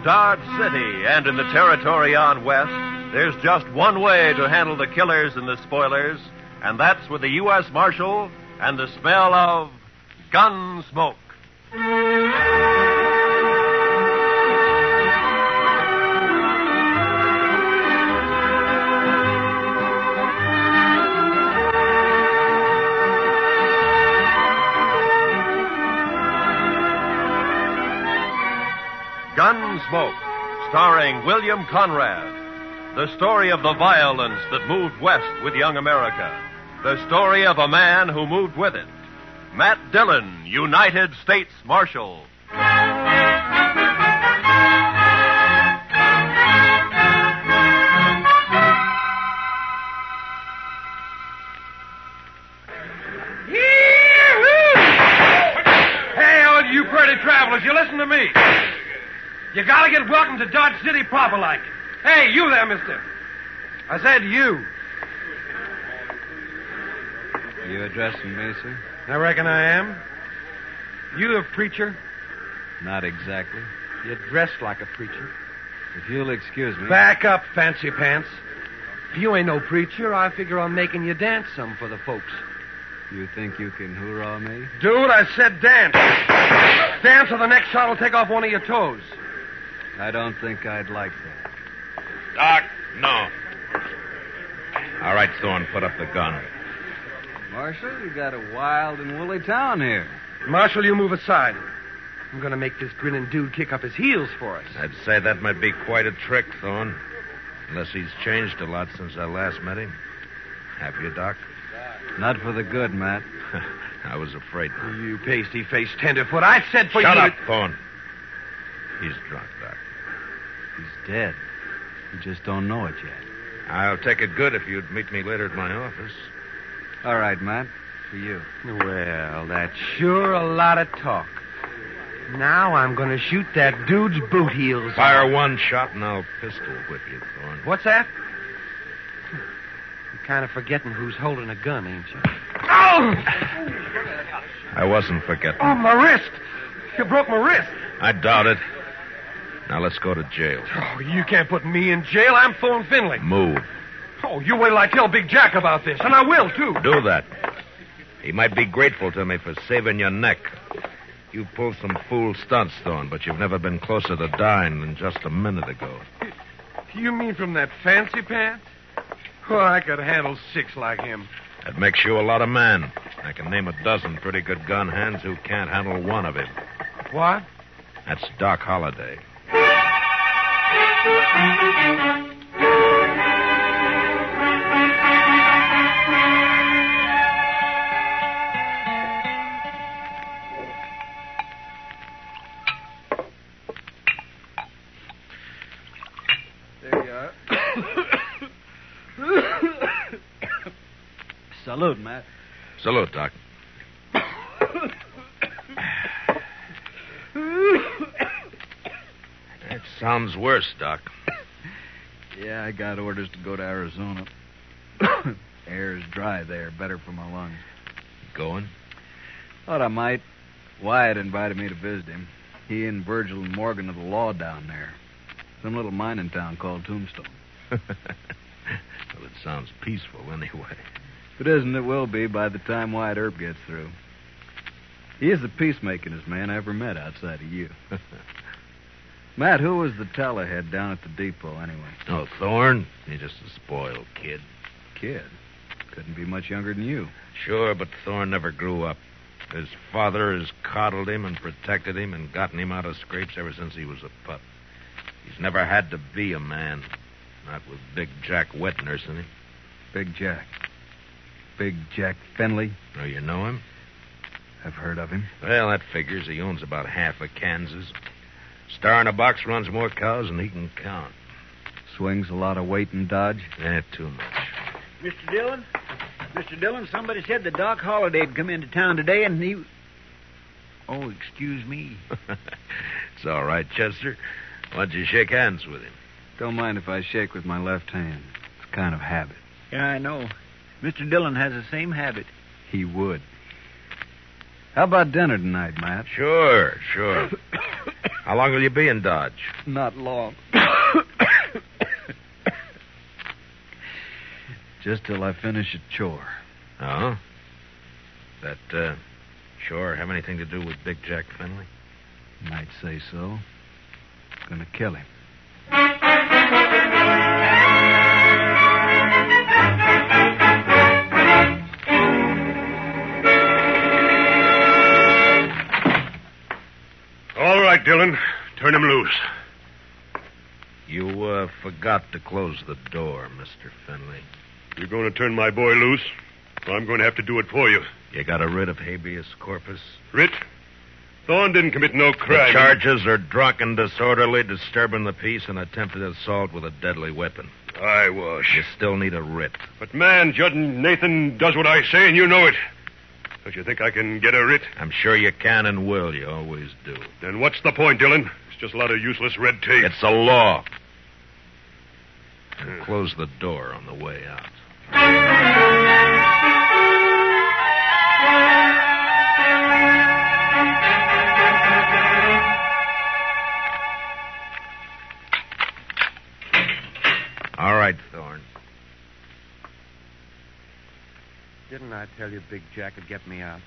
Dodge City and in the territory on west, there's just one way to handle the killers and the spoilers, and that's with the U.S. Marshal and the smell of Gunsmoke. Gunsmoke, starring William Conrad. The story of the violence that moved west with young America. The story of a man who moved with it. Matt Dillon, United States Marshal. Hey, all you pretty travelers, you listen to me. You gotta get welcome to Dodge City proper like. Hey, you there, mister. I said you. You addressing me, sir? I reckon I am. You a preacher? Not exactly. You dress like a preacher. If you'll excuse me. Back up, fancy pants. If you ain't no preacher, I figure on making you dance some for the folks. You think you can hoorah me? Dude, I said dance. Dance or the next shot will take off one of your toes. I don't think I'd like that. Doc, no. All right, Thorne, put up the gun. Marshal, you got a wild and woolly town here. Marshal, you move aside. I'm going to make this grinning dude kick up his heels for us. I'd say that might be quite a trick, Thorne. Unless he's changed a lot since I last met him. Have you, Doc? Not for the good, Matt. I was afraid. You pasty-faced tenderfoot. I said for Shut you... up, Thorne. He's drunk, Doc. He's dead. You just don't know it yet. I'll take it good if you'd meet me later at my office. All right, Matt. For you. Well, that's sure a lot of talk. Now I'm going to shoot that dude's boot heels. Fire one shot and I'll pistol whip you, Thorne. What's that? You're kind of forgetting who's holding a gun, ain't you? Oh! I wasn't forgetting. Oh, my wrist. You broke my wrist. I doubt it. Now let's go to jail. Oh, you can't put me in jail. I'm Thorne Finley. Move. Oh, you wait till I tell Big Jack about this, and I will, too. Do that. He might be grateful to me for saving your neck. You pulled some fool stunts, Thorne, but you've never been closer to dying than just a minute ago. You mean from that fancy pants? Oh, I could handle 6 like him. That makes you a lot of man. I can name a dozen pretty good gun hands who can't handle one of him. What? That's Doc Holliday. There you are. Salute, Matt. Salute, Doc. That sounds worse, Doc. Yeah, I got orders to go to Arizona. Air's dry there, better for my lungs. Going? Thought I might. Wyatt invited me to visit him. He and Virgil and Morgan are the law down there. Some little mining town called Tombstone. Well, it sounds peaceful anyway. If it isn't, it will be by the time Wyatt Earp gets through. He is the peacemakingest man I ever met outside of you. Matt, who was the tellerhead down at the depot, anyway? Oh, Thorne? He's just a spoiled kid. Kid? Couldn't be much younger than you. Sure, but Thorne never grew up. His father has coddled him and protected him and gotten him out of scrapes ever since he was a pup. He's never had to be a man. Not with Big Jack wet nursing him. Big Jack. Big Jack Finley. Oh, you know him? I've heard of him. Well, that figures. He owns about half of Kansas. Star in a box runs more cows than he can count. Swings a lot of weight in Dodge. Too much. Mr. Dillon? Mr. Dillon, somebody said that Doc Holliday'd come into town today and he... Oh, excuse me. It's all right, Chester. Why don't you shake hands with him? Don't mind if I shake with my left hand. It's a kind of habit. Yeah, I know. Mr. Dillon has the same habit. He would. How about dinner tonight, Matt? Sure. How long will you be in Dodge? Not long. Just till I finish a chore. Oh? That, chore have anything to do with Big Jack Finley? Might say so. Gonna kill him. All right, Dillon. Turn him loose. You, forgot to close the door, Mr. Finley. You're going to turn my boy loose? Well, I'm going to have to do it for you. You got a writ of habeas corpus? Writ? Thorne didn't commit no crime. The charges are drunken, disorderly, disturbing the peace, and attempted assault with a deadly weapon. Eyewash. You still need a writ. But, man, Judd and Nathan does what I say, and you know it. Don't you think I can get a writ? I'm sure you can and will. You always do. Then what's the point, Dillon? It's just a lot of useless red tape. It's a law. And close the door on the way out. All right, Thorne. Didn't I tell you Big Jack would get me out?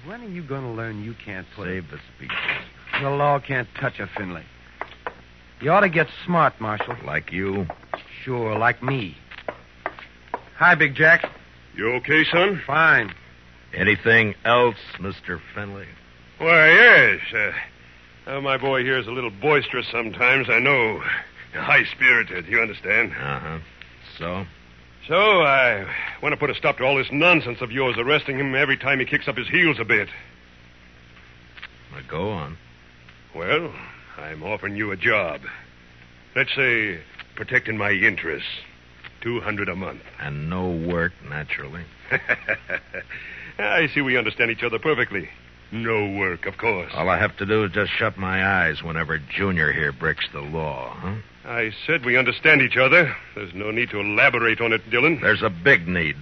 When are you going to learn you can't put Save the speeches. The law can't touch a Finley. You ought to get smart, Marshal. Like you? Sure, like me. Hi, Big Jack. You okay, son? Fine. Anything else, Mr. Finley? Why, yes. My boy here is a little boisterous sometimes, I know. High-spirited, you understand? Uh-huh. So? So, I want to put a stop to all this nonsense of yours arresting him every time he kicks up his heels a bit. Well, go on. Well, I'm offering you a job. Let's say protecting my interests. $200 a month. And no work, naturally. I see we understand each other perfectly. No work, of course. All I have to do is just shut my eyes whenever Junior here breaks the law, huh? I said we understand each other. There's no need to elaborate on it, Dillon. There's a big need.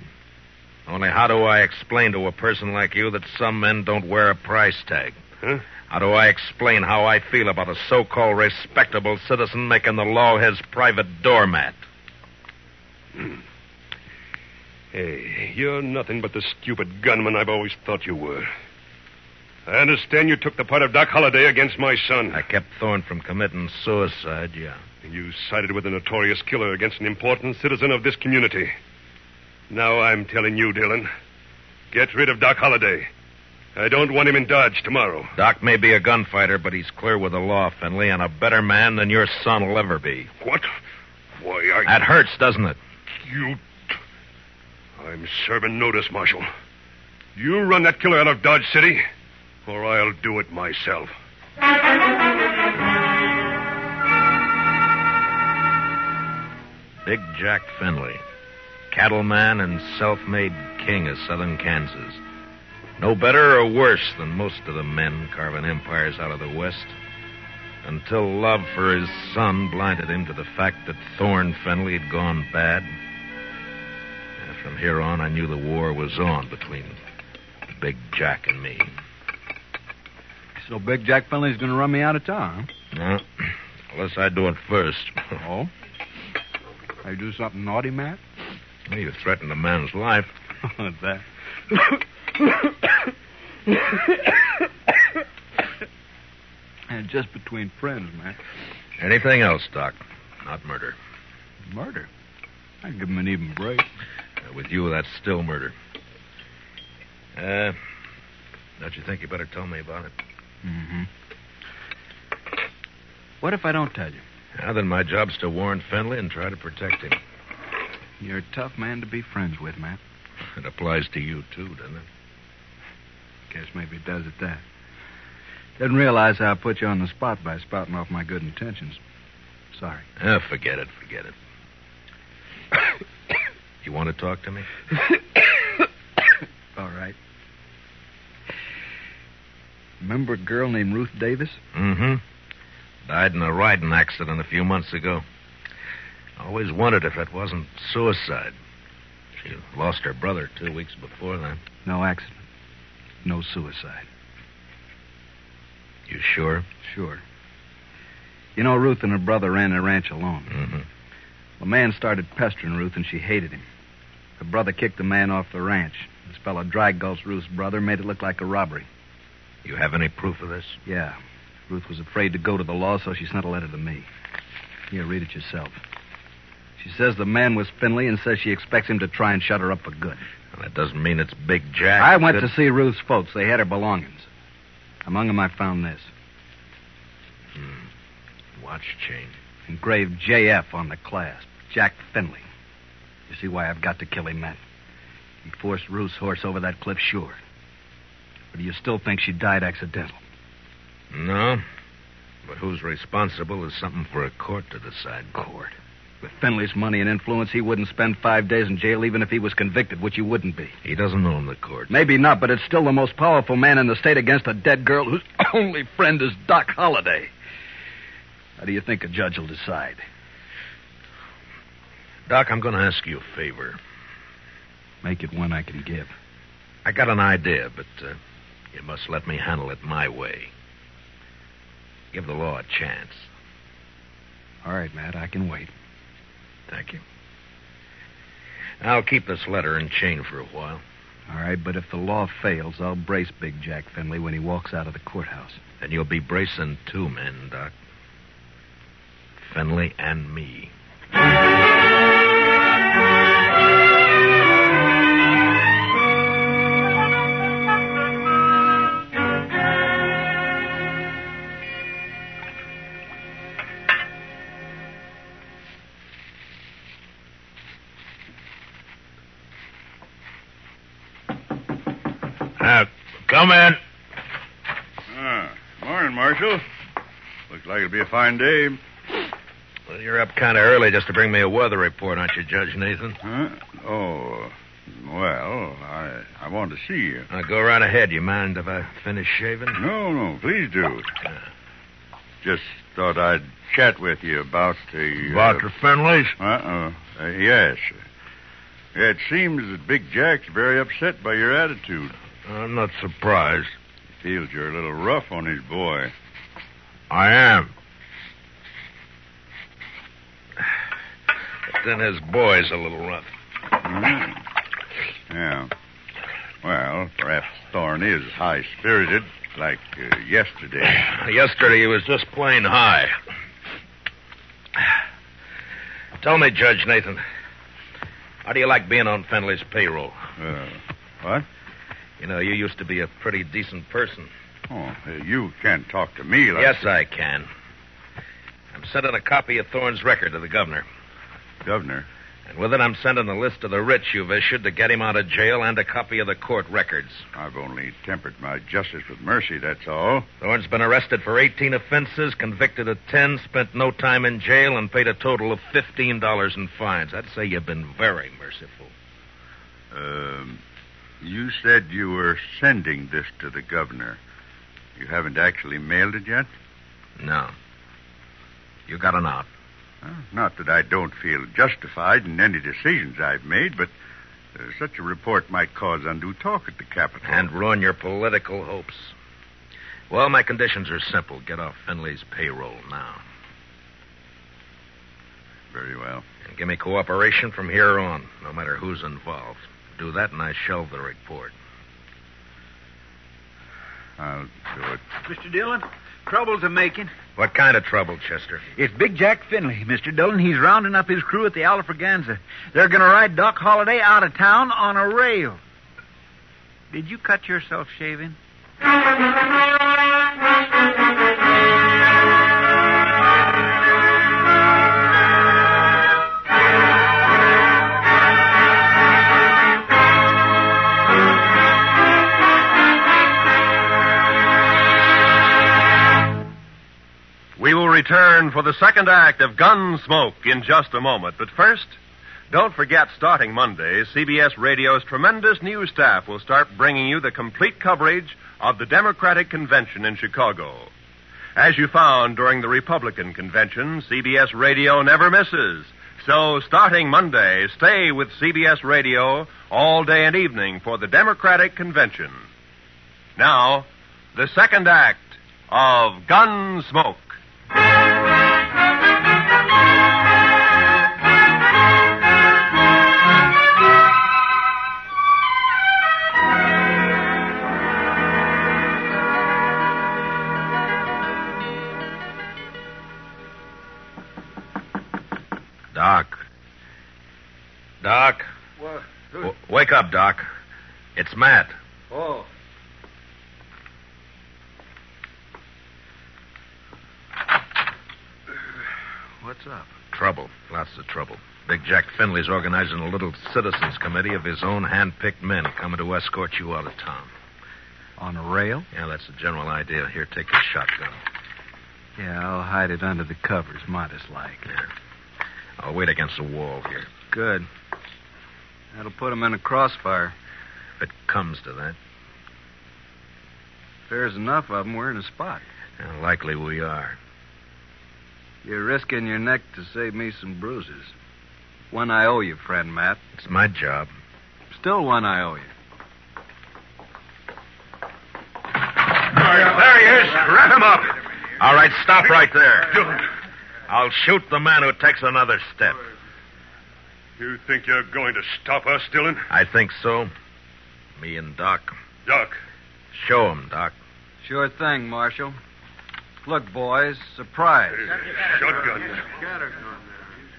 Only how do I explain to a person like you that some men don't wear a price tag? Huh? How do I explain how I feel about a so-called respectable citizen making the law his private doormat? Hey, you're nothing but the stupid gunman I've always thought you were. I understand you took the part of Doc Holliday against my son. I kept Thorne from committing suicide, yeah. You sided with a notorious killer against an important citizen of this community. Now I'm telling you, Dillon, get rid of Doc Holliday. I don't want him in Dodge tomorrow. Doc may be a gunfighter, but he's clear with the law, Finley, and a better man than your son will ever be. What? Why, That hurts, doesn't it? You... I'm serving notice, Marshal. You run that killer out of Dodge City, or I'll do it myself. Big Jack Finley, cattleman and self-made king of southern Kansas. No better or worse than most of the men carving empires out of the West. Until love for his son blinded him to the fact that Thorne Finley had gone bad. And from here on, I knew the war was on between Big Jack and me. So Big Jack Finley's going to run me out of town, huh? No, unless I do it first. Oh? I do something naughty, Matt? Well, you threatened a man's life. That. And just between friends, Matt. Anything else, Doc? Not murder. Murder? I'd give him an even break. With you, that's still murder. Don't you think you better tell me about it? Mm-hmm. What if I don't tell you? Then my job's to warn Finley and try to protect him. You're a tough man to be friends with, Matt. It applies to you, too, doesn't it? Guess maybe it does at that. Didn't realize how I put you on the spot by spouting off my good intentions. Sorry. Forget it. You want to talk to me? All right. Remember a girl named Ruth Davis? Mm-hmm. Died in a riding accident a few months ago. Always wondered if it wasn't suicide. She lost her brother 2 weeks before that. No accident. No suicide. You sure? Sure. You know, Ruth and her brother ran the ranch alone. Mm-hmm. The man started pestering Ruth, and she hated him. Her brother kicked the man off the ranch. This fellow dry gulched Ruth's brother, made it look like a robbery. You have any proof of this? Yeah. Ruth was afraid to go to the law, so she sent a letter to me. Here, read it yourself. She says the man was Finley and says she expects him to try and shut her up for good. Well, that doesn't mean it's Big Jack. I went to see Ruth's folks. They had her belongings. Among them, I found this. Watch chain. Engraved JF on the clasp. Jack Finley. You see why I've got to kill him, Matt? He forced Ruth's horse over that cliff, sure. But do you still think she died accidental? No. But who's responsible is something for a court to decide. Court? With Finley's money and influence, he wouldn't spend 5 days in jail even if he was convicted, which he wouldn't be. He doesn't own the court. Maybe not, but it's still the most powerful man in the state against a dead girl whose only friend is Doc Holliday. How do you think a judge will decide? Doc, I'm going to ask you a favor. Make it one I can give. I got an idea, but you must let me handle it my way. Give the law a chance. All right, Matt, I can wait. Thank you. I'll keep this letter and chain for a while. All right, but if the law fails, I'll brace Big Jack Finley when he walks out of the courthouse. Then you'll be bracing 2 men, Doc. Finley and me. Come in. Morning, Marshal. Looks like it'll be a fine day. Well, you're up kind of early just to bring me a weather report, aren't you, Judge Nathan? Huh? Oh, well, I want to see you. Go right ahead. You mind if I finish shaving? No, please do. Just thought I'd chat with you about the... About the Finleys? Yes. Yeah, it seems that Big Jack's very upset by your attitude. I'm not surprised. He feels you're a little rough on his boy. I am. But then his boy's a little rough. Yeah. Well, perhaps Thorne is high-spirited, like yesterday. Yesterday he was just plain high. Tell me, Judge Nathan, how do you like being on Finley's payroll? What? You know, you used to be a pretty decent person. Oh, you can't talk to me like... Yes, I can. I'm sending a copy of Thorne's record to the governor. Governor? And with it, I'm sending a list of the writs you've issued to get him out of jail and a copy of the court records. I've only tempered my justice with mercy, that's all. Thorne's been arrested for 18 offenses, convicted of 10, spent no time in jail, and paid a total of $15 in fines. I'd say you've been very merciful. You said you were sending this to the governor. You haven't actually mailed it yet? No. You got an out. Not that I don't feel justified in any decisions I've made, but such a report might cause undue talk at the Capitol. And ruin your political hopes. Well, my conditions are simple. Get off Finley's payroll now. Very well. And give me cooperation from here on, no matter who's involved. Do that and I shelve the report. I'll do it. Mr. Dillon, trouble's a-making. What kind of trouble, Chester? It's Big Jack Finley, Mr. Dillon. He's rounding up his crew at the Alfraganza. They're going to ride Doc Holliday out of town on a rail. Did you cut yourself shaving? We will return for the second act of Gunsmoke in just a moment. But first, don't forget, starting Monday, CBS Radio's tremendous news staff will start bringing you the complete coverage of the Democratic Convention in Chicago. As you found during the Republican Convention, CBS Radio never misses. So, starting Monday, stay with CBS Radio all day and evening for the Democratic Convention. Now, the second act of Gunsmoke. Doc. Doc. What? Wake up, Doc. It's Matt. Oh. What's up? Trouble. Lots of trouble. Big Jack Finley's organizing a little citizens committee of his own hand-picked men coming to escort you out of town. On a rail? Yeah, that's the general idea. Here, take this shotgun. Yeah, I'll hide it under the covers, modest-like. Yeah. I'll wait against the wall here. Good. That'll put 'em in a crossfire. If it comes to that. If there's enough of 'em, we're in a spot. Yeah, likely we are. You're risking your neck to save me some bruises. One I owe you, friend Matt. It's my job. Still one I owe you. There he is. Wrap him up. All right, stop right there. Don't. I'll shoot the man who takes another step. You think you're going to stop us, Dillon? I think so. Me and Doc. Doc. Show him, Doc. Sure thing, Marshal. Look, boys, surprise. Shotgun.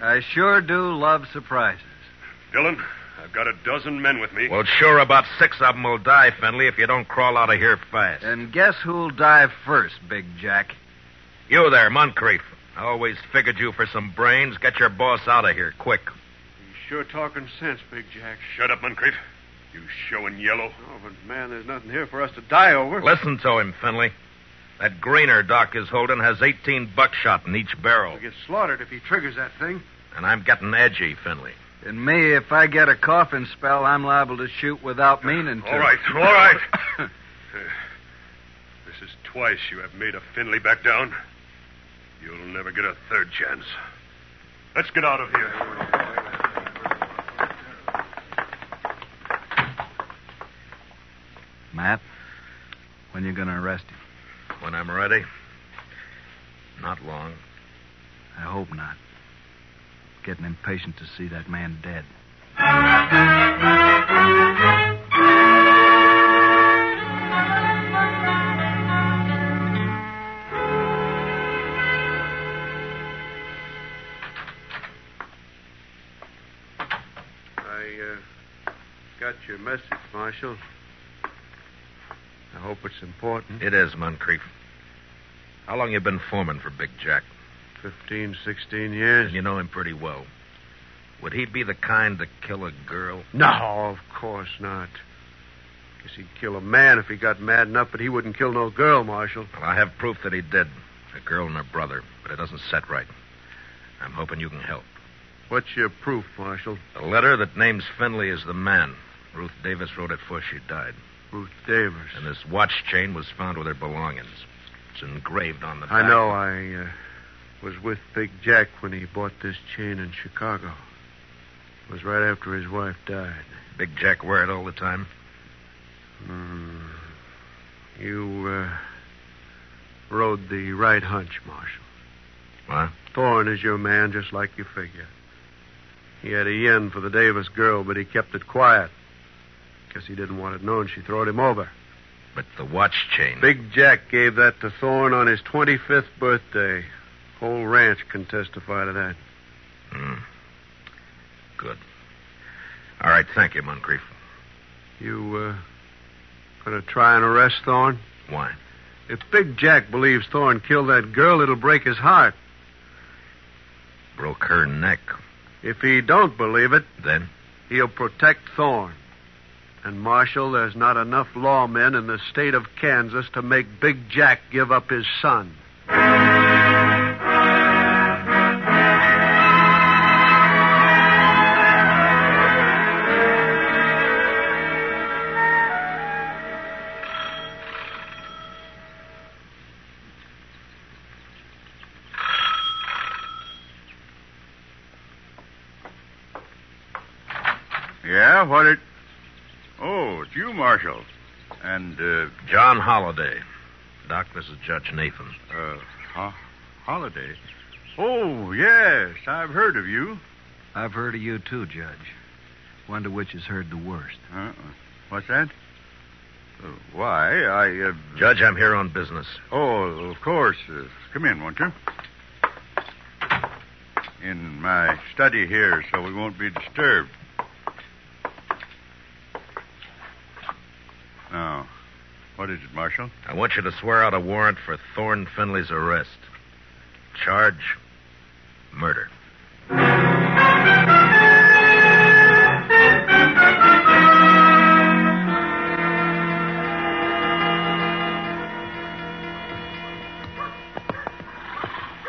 I sure do love surprises. Dillon, I've got a dozen men with me. Well, sure, about 6 of them will die, Finley, if you don't crawl out of here fast. And guess who'll die first, Big Jack? You there, Moncrief. I always figured you for some brains. Get your boss out of here, quick. He's sure talking sense, Big Jack. Shut up, Moncrief. You showing yellow. Oh, but, man, there's nothing here for us to die over. Listen to him, Finley. That greener Doc is holding has 18 buckshot in each barrel. He'll get slaughtered if he triggers that thing. And I'm getting edgy, Finley. And me, if I get a coughing spell, I'm liable to shoot without meaning to. All right, all right. This is twice you have made a Finley back down. You'll never get a third chance. Let's get out of here. Matt, when you going to arrest him? When I'm ready. Not long. I hope not. Getting impatient to see that man dead. I got your message, Marshal. I hope it's important. It is, Moncrief. How long you been foreman for Big Jack? 15, 16 years. You know him pretty well. Would he be the kind to kill a girl? No, of course not. Guess he'd kill a man if he got mad enough, but he wouldn't kill no girl, Marshal. Well, I have proof that he did. A girl and her brother, but it doesn't set right. I'm hoping you can help. What's your proof, Marshal? A letter that names Finley as the man. Ruth Davis wrote it before she died. Ruth Davis. And this watch chain was found with her belongings. It's engraved on the back. I know. I was with Big Jack when he bought this chain in Chicago. It was right after his wife died. Big Jack wear it all the time? You rode the right hunch, Marshal. What? Thorne is your man, just like you figure. He had a yen for the Davis girl, but he kept it quiet. Guess he didn't want it known she throwed him over. But the watch chain... Big Jack gave that to Thorne on his 25th birthday. Whole ranch can testify to that. Good. All right, thank you, Moncrief. You, gonna try and arrest Thorne? Why? If Big Jack believes Thorne killed that girl, it'll break his heart. Broke her neck. If he don't believe it, Then? he'll protect Thorne. And, Marshal, there's not enough lawmen in the state of Kansas to make Big Jack give up his son. Yeah, what it... Oh, it's you, Marshal. And, John Holliday. Doc, this is Judge Nathan. Holiday? Oh, yes. I've heard of you. I've heard of you, too, Judge. Wonder which has heard the worst. What's that? Why, Judge, I'm here on business. Oh, of course. Come in, won't you? In my study here, so we won't be disturbed. Now, what is it, Marshal? I want you to swear out a warrant for Thorne Finley's arrest. Charge, murder.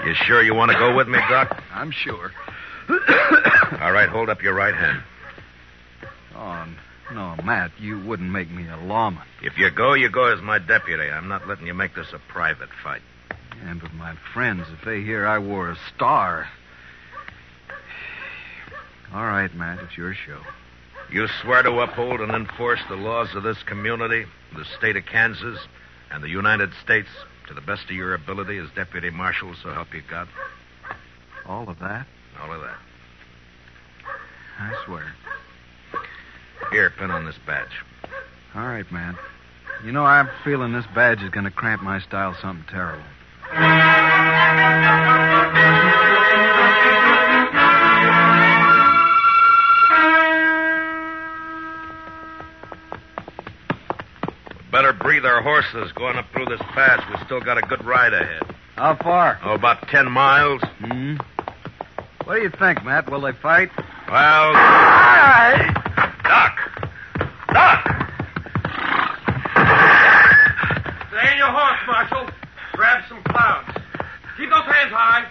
You sure you want to go with me, Doc? I'm sure. All right, hold up your right hand. Oh, no, Matt, you wouldn't make me a lawman. If you go as my deputy. I'm not letting you make this a private fight. Yeah, but my friends, if they hear I wore a star... All right, Matt, it's your show. You swear to uphold and enforce the laws of this community, the state of Kansas, and the United States to the best of your ability as deputy marshal, so help you God? All of that? All of that. I swear. Here, pin on this badge. All right, Matt. You know, I'm feeling this badge is going to cramp my style something terrible. Better breathe our horses going up through this pass. We still got a good ride ahead. How far? Oh, about 10 miles. Hmm? What do you think, Matt? Will they fight? Well... Doc! Stay in your horse, Marshal. Grab some clouds. Keep those hands high.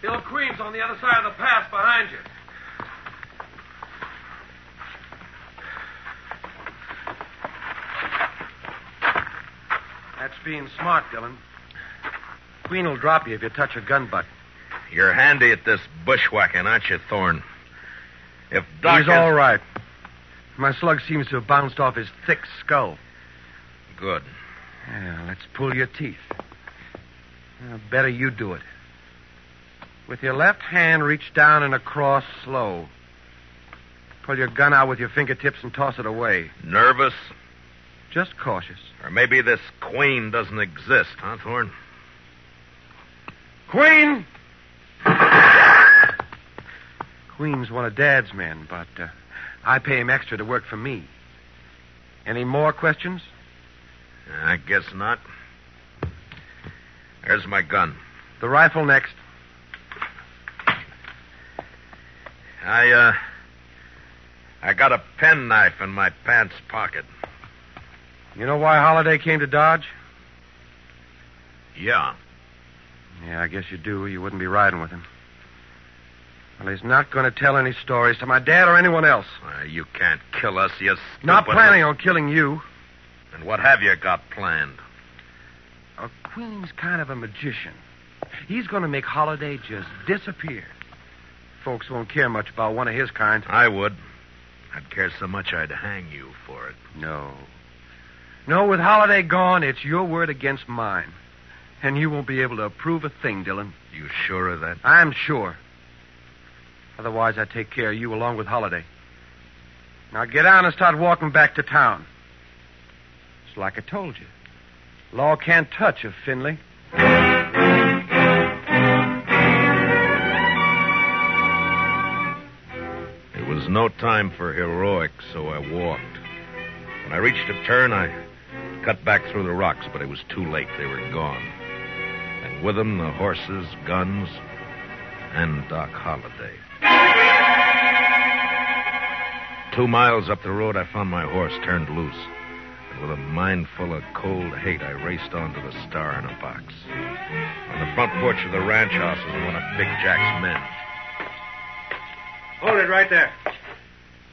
Bill Queen's on the other side of the pass behind you. That's being smart, Dillon. Queen will drop you if you touch her gun butt. You're handy at this bushwhacking, aren't you, Thorne? If Doc He's all right. My slug seems to have bounced off his thick skull. Good. Yeah, let's pull your teeth. Better you do it. With your left hand, reach down and across slow. Pull your gun out with your fingertips and toss it away. Nervous? Just cautious. Or maybe this queen doesn't exist, huh, Thorne? Queen! Queen's one of Dad's men, but I pay him extra to work for me. Any more questions? I guess not. There's my gun. The rifle next. I got a penknife in my pants pocket. You know why Holliday came to Dodge? Yeah. Yeah, I guess you do. You wouldn't be riding with him. Well, he's not going to tell any stories to my dad or anyone else. You can't kill us, you stupid... Not planning on killing you. And what have you got planned? Queen's kind of a magician. He's going to make Holliday just disappear. Folks won't care much about one of his kind. I would. I'd care so much I'd hang you for it. No. No, with Holliday gone, it's your word against mine. And you won't be able to prove a thing, Dillon. You sure of that? I'm sure. Otherwise, I'd take care of you along with Holliday. Now get down and start walking back to town. It's like I told you. Law can't touch a Finley. It was no time for heroics, so I walked. When I reached a turn, I cut back through the rocks, but it was too late. They were gone. And with them, the horses, guns, and Doc Holliday. 2 miles up the road, I found my horse turned loose. And with a mind full of cold hate, I raced on to the Star in a Box. On the front porch of the ranch house was one of Big Jack's men. Hold it right there.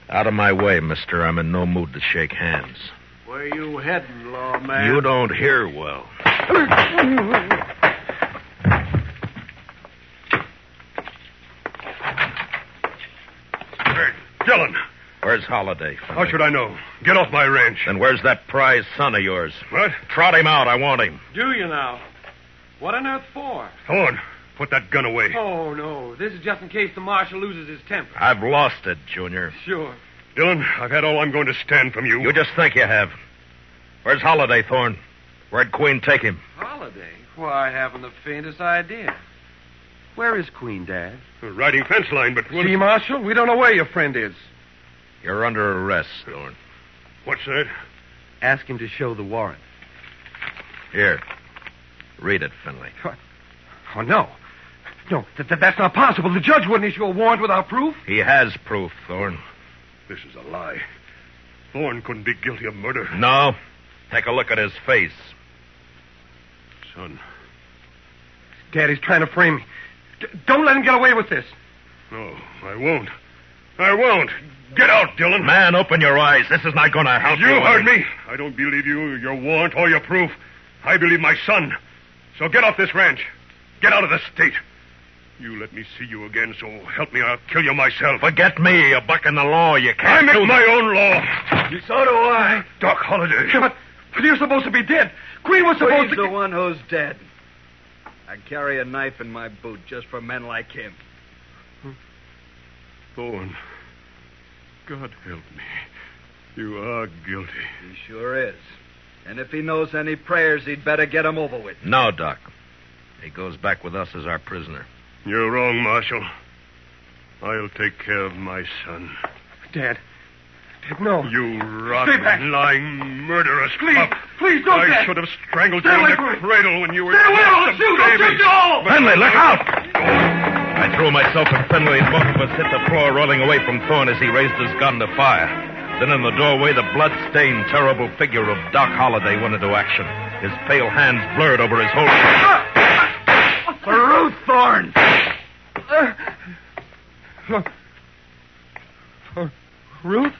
Out of my way, mister. I'm in no mood to shake hands. Where you heading, lawman? You don't hear well. Dillon, Where's Holiday? How should I know? Get off my ranch. Then where's that prize son of yours? What? Trot him out. I want him. Do you now? What on earth for? Thorne, put that gun away. Oh, no. This is just in case the marshal loses his temper. I've lost it, Junior. Sure. Dillon, I've had all I'm going to stand from you. You just think you have. Where's Holiday, Thorne? Where'd Queen take him? Holiday? Why, I haven't the faintest idea. Where is Queen, Dad? Riding fence line, but... See, Marshal, we don't know where your friend is. You're under arrest, Thorne. What's that? Ask him to show the warrant. Here. Read it, Finley. Oh, no. No, that's not possible. The judge wouldn't issue a warrant without proof. He has proof, Thorne. This is a lie. Thorne couldn't be guilty of murder. No. Take a look at his face. Son. Daddy's trying to frame me. Don't let him get away with this. No, I won't. I won't. Get out, Dillon. Man, open your eyes. This is not going to help you. You heard me. I don't believe you, your warrant, or your proof. I believe my son. So get off this ranch. Get out of the state. You let me see you again, so help me, I'll kill you myself. Forget me. You're bucking the law. You I can't make do my own law. So do I. Doc Holliday. But you're supposed to be dead. Queen was supposed He's to... the one who's dead. I carry a knife in my boot just for men like him. Thorne, God help me. You are guilty. He sure is. And if he knows any prayers, he'd better get 'em over with. No, Doc. He goes back with us as our prisoner. You're wrong, Marshal. I'll take care of my son. Dad. Dad, no. You Stay back. rotten, lying, murderous pup. Please, don't, I Dad. should have strangled Stay you in away the from me. cradle when you were Stay away, just I'll a shoot. I'll baby. shoot you all. Finley, look out! I threw myself at Finley, and both of us hit the floor, rolling away from Thorne as he raised his gun to fire. Then in the doorway, the blood-stained, terrible figure of Doc Holliday went into action. His pale hands blurred over his whole... Ruth Thorne! Ruth?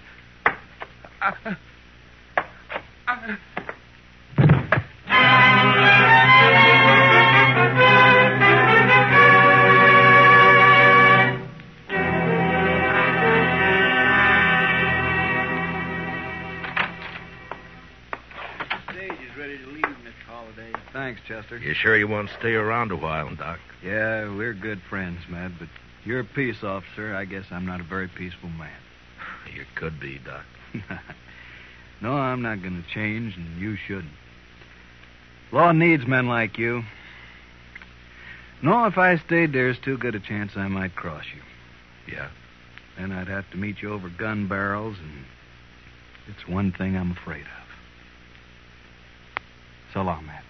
Thanks, Chester. You sure you won't stay around a while, Doc? Yeah, we're good friends, Matt, but you're a peace officer. I guess I'm not a very peaceful man. You could be, Doc. No, I'm not going to change, and you shouldn't. Law needs men like you. No, if I stayed, there's too good a chance I might cross you. Yeah? Then I'd have to meet you over gun barrels, and it's one thing I'm afraid of. So long, Matt.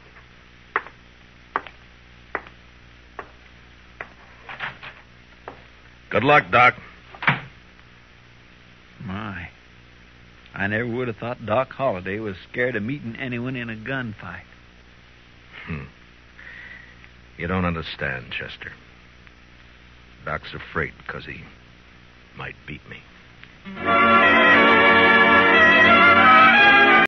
Good luck, Doc. My. I never would have thought Doc Holliday was scared of meeting anyone in a gunfight. You don't understand, Chester. Doc's afraid because he might beat me.